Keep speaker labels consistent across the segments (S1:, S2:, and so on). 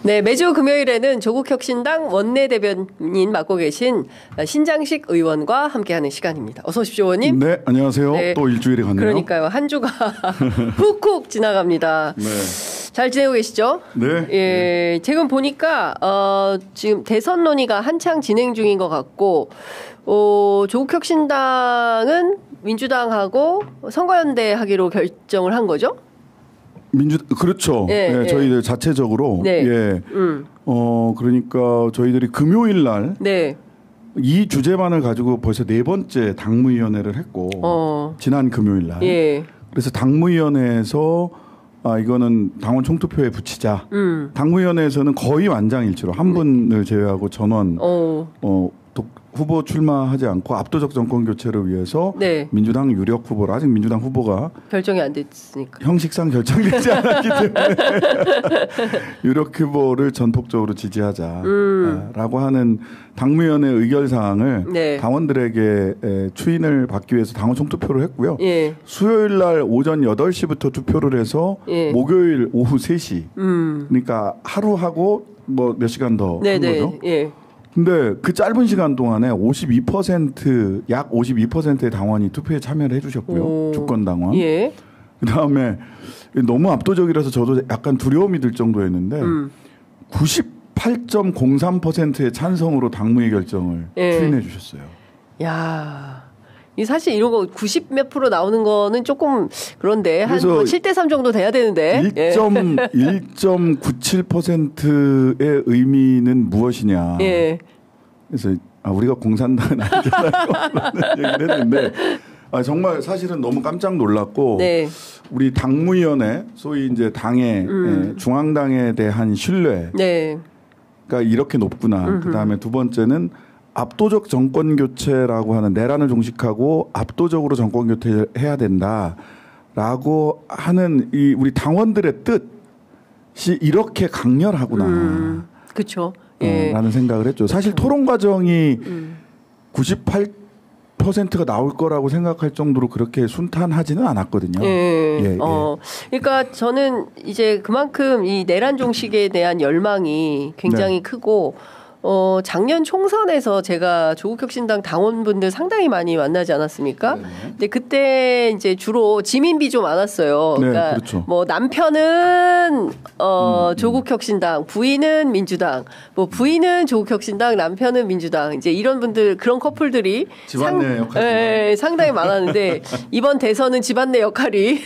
S1: 네, 매주 금요일에는 조국혁신당 원내대변인 맡고 계신 신장식 의원과 함께하는 시간입니다. 어서 오십시오, 의원님.
S2: 네, 안녕하세요. 네. 또 일주일이 갔네요.
S1: 그러니까요. 한 주가 훅훅 지나갑니다. 네. 잘 지내고 계시죠?
S2: 네.
S1: 예, 지금 보니까 지금 대선 논의가 한창 진행 중인 것 같고 조국혁신당은 민주당하고 선거연대 하기로 결정을 한 거죠?
S2: 그렇죠.
S1: 예,
S2: 예,
S1: 예.
S2: 저희들 자체적으로
S1: 네.
S2: 예. 그러니까 저희들이 금요일 날
S1: 네.
S2: 이 주제만을 가지고 벌써 4번째 당무위원회를 했고 지난 금요일 날.
S1: 예.
S2: 그래서 당무위원회에서 이거는 당원 총투표에 붙이자. 당무위원회에서는 거의 완장일치로 한 분을 제외하고 전원 후보 출마하지 않고 압도적 정권 교체를 위해서
S1: 네.
S2: 민주당 유력 후보로 아직 민주당 후보가
S1: 결정이 안 됐으니까
S2: 형식상 결정되지 않았기 때문에 유력 후보를 전폭적으로 지지하자라고 하는 당무위원회 의결사항을
S1: 네.
S2: 당원들에게 추인을 받기 위해서 당원 총투표를 했고요.
S1: 예.
S2: 수요일 날 오전 8시부터 투표를 해서
S1: 예. 목요일
S2: 오후 3시 그러니까 하루하고 뭐 몇 시간 더 한 거죠.
S1: 예.
S2: 근데 그 짧은 시간 동안에 약 52%의 당원이 투표에 참여를 해주셨고요. 주권 당원.
S1: 예.
S2: 그다음에 너무 압도적이라서 저도 약간 두려움이 들 정도였는데 98.03%의 찬성으로 당무의 결정을 추인해 주셨어요.
S1: 야. 이 사실 이런 거 90 몇 프로 나오는 거는 조금 그런데 한 7대3 정도 돼야 되는데
S2: 1.97%의 의미는 무엇이냐.
S1: 예.
S2: 그래서 우리가 공산당은 아니라는 얘기를 했는데 정말 사실은 너무 깜짝 놀랐고
S1: 네.
S2: 우리 당무위원회 소위 이제 당의 중앙당에 대한 신뢰가
S1: 네.
S2: 이렇게 높구나. 그다음에 두 번째는 압도적 정권 교체라고 하는 내란을 종식하고 압도적으로 정권 교체를 해야 된다라고 하는 이 우리 당원들의 뜻이 이렇게 강렬하구나.
S1: 그렇죠. 예.
S2: 라는 생각을 했죠. 사실 토론 과정이 98%가 나올 거라고 생각할 정도로 그렇게 순탄하지는 않았거든요.
S1: 예. 예. 그러니까 저는 이제 그만큼 이 내란 종식에 대한 열망이 굉장히 크고 작년 총선에서 제가 조국혁신당 당원분들 상당히 많이 만나지 않았습니까? 근데 그때 이제 주로 지민비 좀 많았어요. 그러니까
S2: 그렇죠.
S1: 뭐 남편은 조국혁신당, 부인은 민주당, 뭐 부인은 조국혁신당, 남편은 민주당. 이제 이런 분들 그런 커플들이
S2: 집안내 역할이
S1: 상당히 많았는데 이번 대선은 집안내 역할이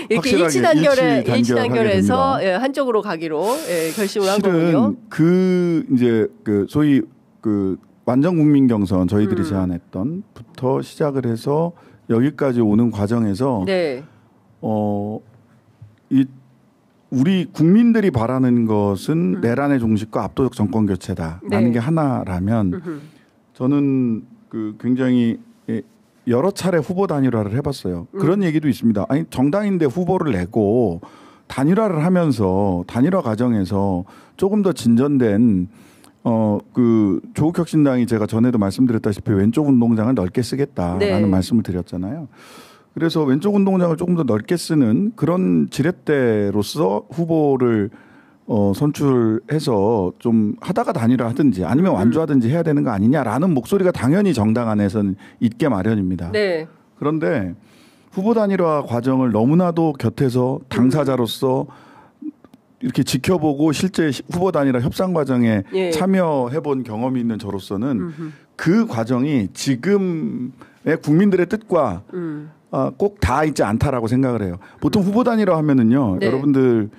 S1: 이렇게 일치단결해서 한쪽으로 가기로 결심을 한 거군요.
S2: 이제 소위 완전 국민 경선 저희들이 제안했던부터 시작을 해서 여기까지 오는 과정에서
S1: 네.
S2: 우리 국민들이 바라는 것은 내란의 종식과 압도적 정권 교체다라는 게 하나라면 저는 굉장히 여러 차례 후보 단일화를 해봤어요. 그런 얘기도 있습니다. 아니 정당인데 후보를 내고 단일화를 하면서 단일화 과정에서 조금 더 진전된 조국혁신당이 제가 전에도 말씀드렸다시피 왼쪽 운동장을 넓게 쓰겠다라는 말씀을 드렸잖아요. 그래서 왼쪽 운동장을 조금 더 넓게 쓰는 그런 지렛대로서 후보를 선출해서 좀 하다가 단일화하든지 아니면 완주하든지 해야 되는 거 아니냐라는 목소리가 당연히 정당 안에서는 있게 마련입니다.
S1: 네.
S2: 그런데 후보 단일화 과정을 너무나도 곁에서 당사자로서 이렇게 지켜보고 실제 후보 단일화 협상 과정에 참여해본 경험이 있는 저로서는 그 과정이 지금의 국민들의 뜻과 꼭 다 있지 않다라고 생각을 해요. 보통 후보 단일화 하면은요, 여러분들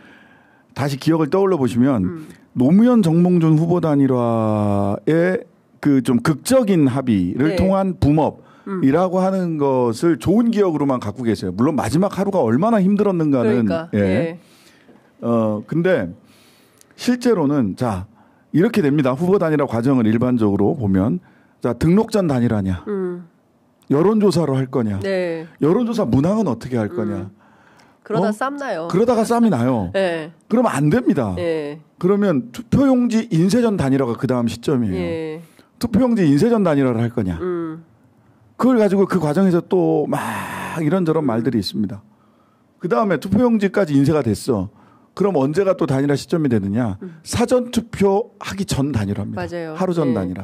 S2: 다시 기억을 떠올려 보시면 노무현 정몽준 후보 단일화의 좀 극적인 합의를 통한 붐업이라고 하는 것을 좋은 기억으로만 갖고 계세요. 물론 마지막 하루가 얼마나 힘들었는가는. 근데 실제로는 이렇게 됩니다. 후보 단일화 과정을 일반적으로 보면 등록전 단일화냐, 여론조사로 할 거냐, 여론조사 문항은 어떻게 할 거냐.
S1: 그러다 쌈 나요.
S2: 그러다가 쌈이 나요. 그러면 안 됩니다. 그러면 투표용지 인쇄전 단일화가 그 다음 시점이에요. 투표용지 인쇄전 단일화를 할 거냐. 그걸 가지고 그 과정에서 또 막 이런저런 말들이 있습니다. 그 다음에 투표용지까지 인쇄가 됐어. 그럼 언제가 또 단일화 시점이 되느냐? 사전 투표 하기 전 단일화입니다.
S1: 맞아요.
S2: 하루 전
S1: 네.
S2: 단일화.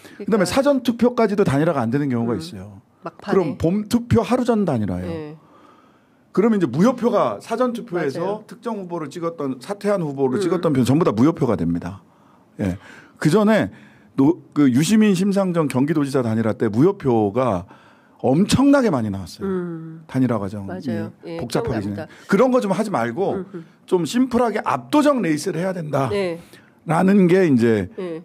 S1: 그러니까
S2: 그다음에 사전 투표까지도 단일화가 안 되는 경우가 있어요.
S1: 막판에.
S2: 그럼 봄 투표 하루 전 단일화예요.
S1: 네.
S2: 그러면 이제 무효표가 사전 투표에서
S1: 맞아요.
S2: 특정 후보를 찍었던 사퇴한 후보를 찍었던 표 전부 다 무효표가 됩니다. 예. 그 전에 그 유시민 심상정 경기도지사 단일화 때 무효표가 엄청나게 많이 나왔어요. 단일화 과정.
S1: 맞아요. 예,
S2: 복잡하게
S1: 기억납니다.
S2: 그런 거 좀 하지 말고 좀 심플하게 압도적 레이스를 해야 된다.
S1: 네.
S2: 라는 게 이제
S1: 네.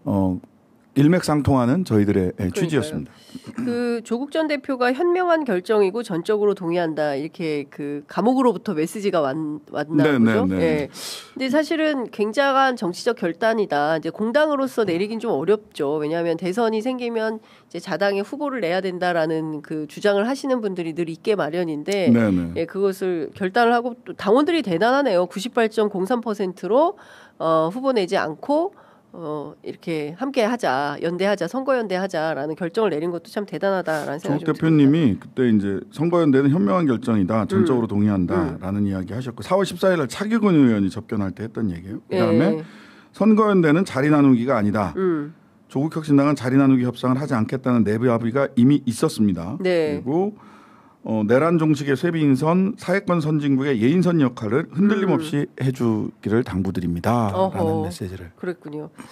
S2: 일맥상통하는 저희들의 취지였습니다.
S1: 그 조국 전 대표가 현명한 결정이고 전적으로 동의한다 이렇게 그 감옥으로부터 메시지가 왔나 보죠. 예. 근데 사실은 굉장한 정치적 결단이다. 이제 공당으로서 내리긴 좀 어렵죠. 왜냐하면 대선이 생기면 이제 자당의 후보를 내야 된다라는 그 주장을 하시는 분들이 늘 있게 마련인데, 예, 그것을 결단을 하고 또 당원들이 대단하네요. 98.03%로 후보 내지 않고. 이렇게 함께 하자, 연대하자, 선거연대하자라는 결정을 내린 것도 참 대단하다라는 생각이
S2: 조국
S1: 좀
S2: 대표님이
S1: 듭니다.
S2: 그때 이제 선거연대는 현명한 결정이다, 전적으로 동의한다라는 이야기 하셨고 4월 14일 날 차기근 의원이 접견할 때 했던 얘기예요. 그다음에 선거연대는 자리 나누기가 아니다. 조국 혁신당은 자리 나누기 협상을 하지 않겠다는 내부 합의가 이미 있었습니다.
S1: 네.
S2: 그리고 내란 종식의 쇄비 인선, 사회권 선진국의 예인선 역할을 흔들림 없이 해주기를 당부드립니다. 라는 메시지를.
S1: 그랬군요.